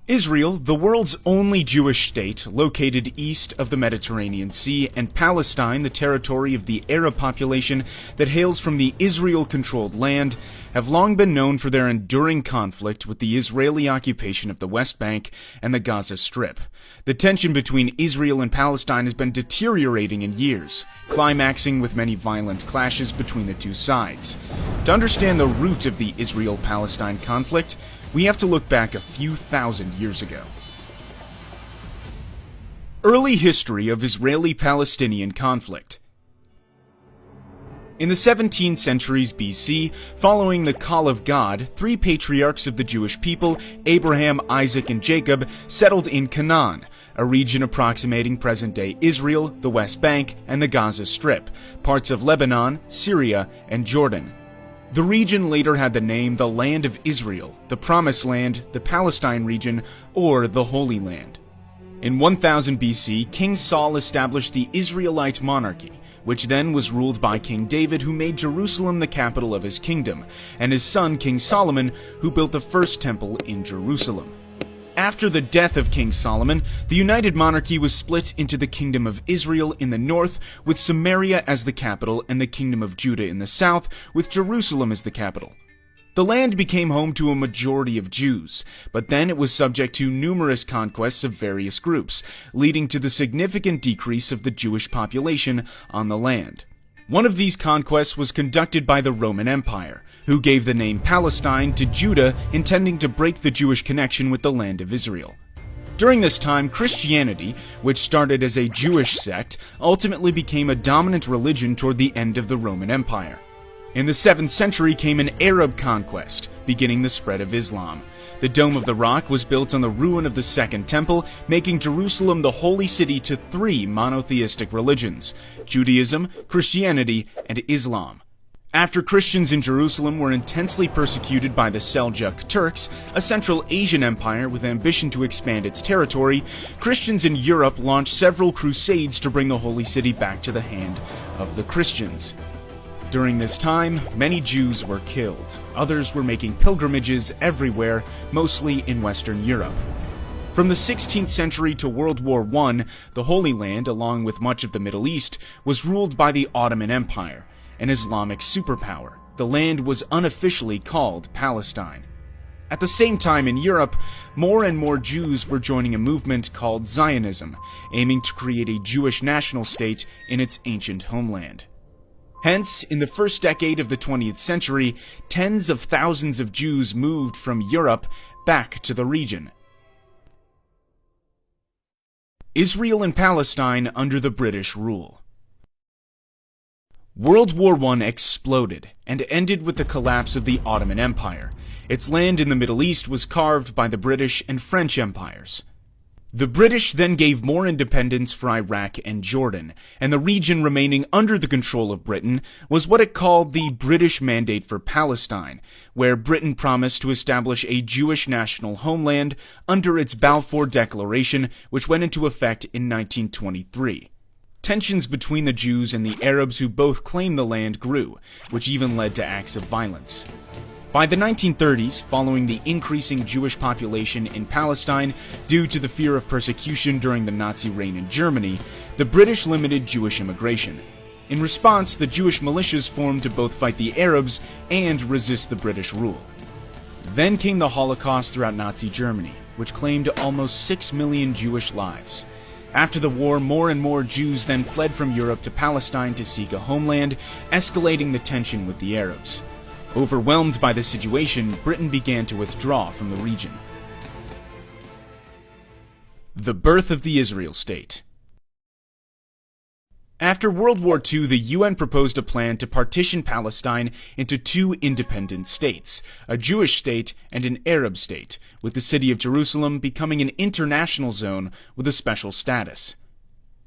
Israel, the world's only Jewish state, located east of the Mediterranean Sea, and Palestine, the territory of the Arab population that hails from the Israel-controlled land, have long been known for their enduring conflict with the Israeli occupation of the West Bank and the Gaza Strip. The tension between Israel and Palestine has been deteriorating in years, climaxing with many violent clashes between the two sides. To understand the root of the Israel-Palestine conflict, we have to look back a few thousand years ago. Early history of Israeli-Palestinian conflict. In the 17th centuries BC, following the call of God, three patriarchs of the Jewish people, Abraham, Isaac, and Jacob, settled in Canaan, a region approximating present-day Israel, the West Bank, and the Gaza Strip, parts of Lebanon, Syria, and Jordan. The region later had the name the Land of Israel, the Promised Land, the Palestine region, or the Holy Land. In 1000 BC, King Saul established the Israelite monarchy, which then was ruled by King David, who made Jerusalem the capital of his kingdom, and his son King Solomon, who built the first temple in Jerusalem. After the death of King Solomon, the united monarchy was split into the Kingdom of Israel in the north, with Samaria as the capital, and the Kingdom of Judah in the south, with Jerusalem as the capital. The land became home to a majority of Jews, but then it was subject to numerous conquests of various groups, leading to the significant decrease of the Jewish population on the land. One of these conquests was conducted by the Roman Empire, who gave the name Palestine to Judah, intending to break the Jewish connection with the land of Israel. During this time, Christianity, which started as a Jewish sect, ultimately became a dominant religion toward the end of the Roman Empire. In the 7th century came an Arab conquest, beginning the spread of Islam. The Dome of the Rock was built on the ruin of the Second Temple, making Jerusalem the holy city to three monotheistic religions: Judaism, Christianity, and Islam. After Christians in Jerusalem were intensely persecuted by the Seljuk Turks, a Central Asian empire with ambition to expand its territory, Christians in Europe launched several crusades to bring the holy city back to the hand of the Christians. During this time, many Jews were killed. Others were making pilgrimages everywhere, mostly in Western Europe. From the 16th century to World War I, the Holy Land, along with much of the Middle East, was ruled by the Ottoman Empire, an Islamic superpower. The land was unofficially called Palestine. At the same time in Europe, more and more Jews were joining a movement called Zionism, aiming to create a Jewish national state in its ancient homeland. Hence, in the first decade of the 20th century, tens of thousands of Jews moved from Europe back to the region. Israel and Palestine under the British rule. World War I exploded and ended with the collapse of the Ottoman Empire. Its land in the Middle East was carved by the British and French empires. The British then gave more independence for Iraq and Jordan, and the region remaining under the control of Britain was what it called the British Mandate for Palestine, where Britain promised to establish a Jewish national homeland under its Balfour Declaration, which went into effect in 1923. Tensions between the Jews and the Arabs who both claimed the land grew, which even led to acts of violence. By the 1930s, following the increasing Jewish population in Palestine due to the fear of persecution during the Nazi reign in Germany, the British limited Jewish immigration. In response, the Jewish militias formed to both fight the Arabs and resist the British rule. Then came the Holocaust throughout Nazi Germany, which claimed almost 6 million Jewish lives. After the war, more and more Jews then fled from Europe to Palestine to seek a homeland, escalating the tension with the Arabs. Overwhelmed by the situation, Britain began to withdraw from the region. The birth of the Israel state. After World War II, the UN proposed a plan to partition Palestine into two independent states, a Jewish state and an Arab state, with the city of Jerusalem becoming an international zone with a special status.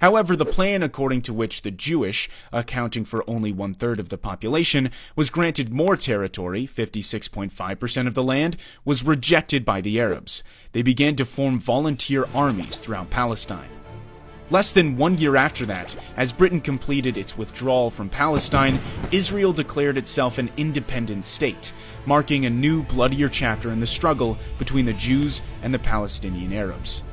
However, the plan according to which the Jewish, accounting for only 1/3 of the population, was granted more territory, 56.5% of the land, was rejected by the Arabs. They began to form volunteer armies throughout Palestine. Less than 1 year after that, as Britain completed its withdrawal from Palestine, Israel declared itself an independent state, marking a new, bloodier chapter in the struggle between the Jews and the Palestinian Arabs.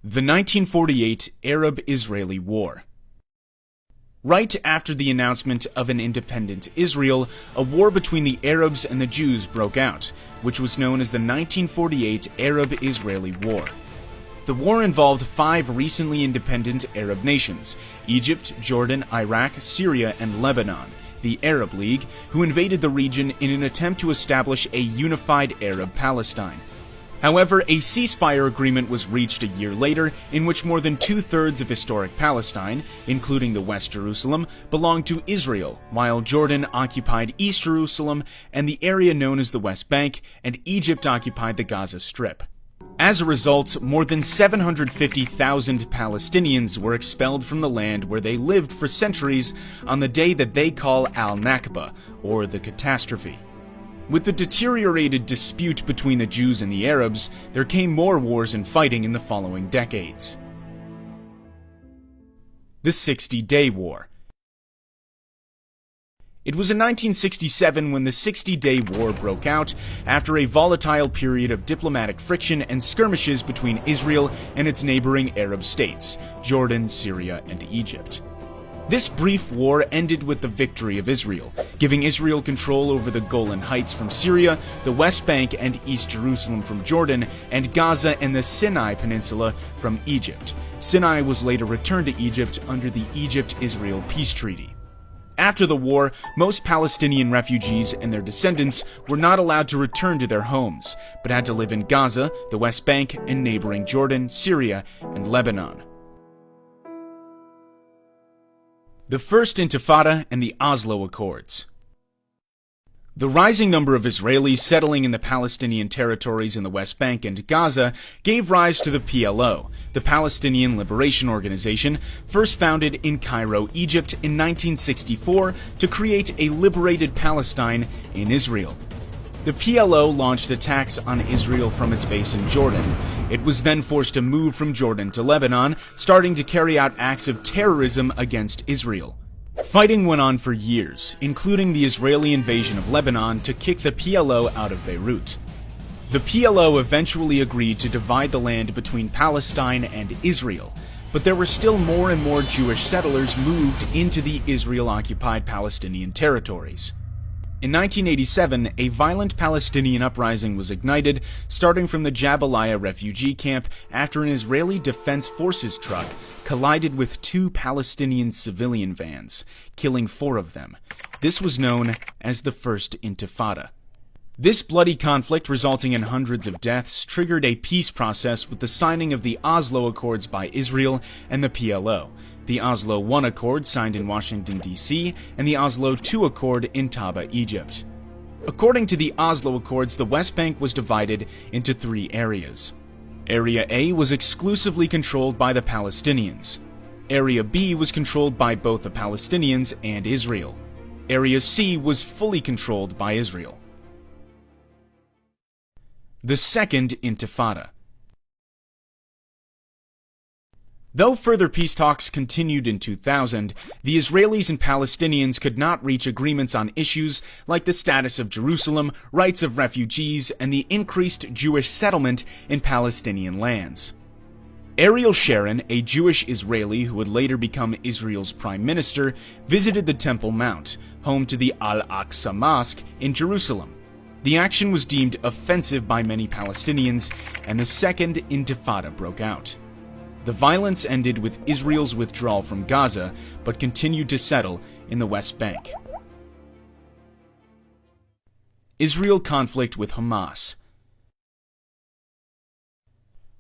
The 1948 Arab-Israeli War. Right after the announcement of an independent Israel, a war between the Arabs and the Jews broke out, which was known as the 1948 Arab-Israeli War. The war involved 5 recently independent Arab nations: Egypt, Jordan, Iraq, Syria, and Lebanon, the Arab League, who invaded the region in an attempt to establish a unified Arab Palestine. However, a ceasefire agreement was reached a year later in which more than 2/3 of historic Palestine, including the West Jerusalem, belonged to Israel, while Jordan occupied East Jerusalem and the area known as the West Bank, and Egypt occupied the Gaza Strip. As a result, more than 750,000 Palestinians were expelled from the land where they lived for centuries on the day that they call Al-Nakba, or the catastrophe. With the deteriorated dispute between the Jews and the Arabs, there came more wars and fighting in the following decades. The 60-Day War. It was in 1967 when the 60-Day War broke out after a volatile period of diplomatic friction and skirmishes between Israel and its neighboring Arab states, Jordan, Syria, and Egypt. This brief war ended with the victory of Israel, giving Israel control over the Golan Heights from Syria, the West Bank and East Jerusalem from Jordan, and Gaza and the Sinai Peninsula from Egypt. Sinai was later returned to Egypt under the Egypt-Israel Peace Treaty. After the war, most Palestinian refugees and their descendants were not allowed to return to their homes, but had to live in Gaza, the West Bank, and neighboring Jordan, Syria, and Lebanon. The First Intifada and the Oslo Accords. The rising number of Israelis settling in the Palestinian territories in the West Bank and Gaza gave rise to the PLO, the Palestinian Liberation Organization, first founded in Cairo, Egypt in 1964 to create a liberated Palestine in Israel. The PLO launched attacks on Israel from its base in Jordan. It was then forced to move from Jordan to Lebanon, starting to carry out acts of terrorism against Israel. Fighting went on for years, including the Israeli invasion of Lebanon to kick the PLO out of Beirut. The PLO eventually agreed to divide the land between Palestine and Israel, but there were still more and more Jewish settlers moved into the Israel-occupied Palestinian territories. In 1987, a violent Palestinian uprising was ignited, starting from the Jabalia refugee camp after an Israeli Defense Forces truck collided with 2 Palestinian civilian vans, killing 4 of them. This was known as the First Intifada. This bloody conflict, resulting in hundreds of deaths, triggered a peace process with the signing of the Oslo Accords by Israel and the PLO. The Oslo I Accord signed in Washington, D.C., and the Oslo II Accord in Taba, Egypt. According to the Oslo Accords, the West Bank was divided into 3 areas. Area A was exclusively controlled by the Palestinians. Area B was controlled by both the Palestinians and Israel. Area C was fully controlled by Israel. The Second Intifada. Though further peace talks continued in 2000, the Israelis and Palestinians could not reach agreements on issues like the status of Jerusalem, rights of refugees, and the increased Jewish settlement in Palestinian lands. Ariel Sharon, a Jewish Israeli who would later become Israel's prime minister, visited the Temple Mount, home to the Al-Aqsa Mosque in Jerusalem. The action was deemed offensive by many Palestinians, and the Second Intifada broke out. The violence ended with Israel's withdrawal from Gaza, but continued to settle in the West Bank. Israel conflict with Hamas.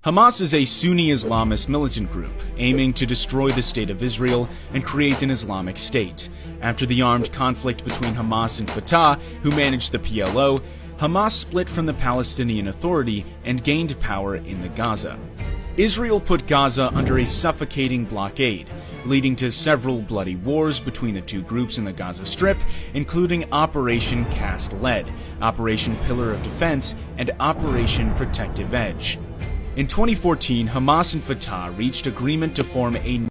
Hamas is a Sunni Islamist militant group aiming to destroy the state of Israel and create an Islamic state. After the armed conflict between Hamas and Fatah, who managed the PLO, Hamas split from the Palestinian Authority and gained power in the Gaza. Israel put Gaza under a suffocating blockade, leading to several bloody wars between the 2 groups in the Gaza Strip, including Operation Cast Lead, Operation Pillar of Defense, and Operation Protective Edge. In 2014, Hamas and Fatah reached agreement to form a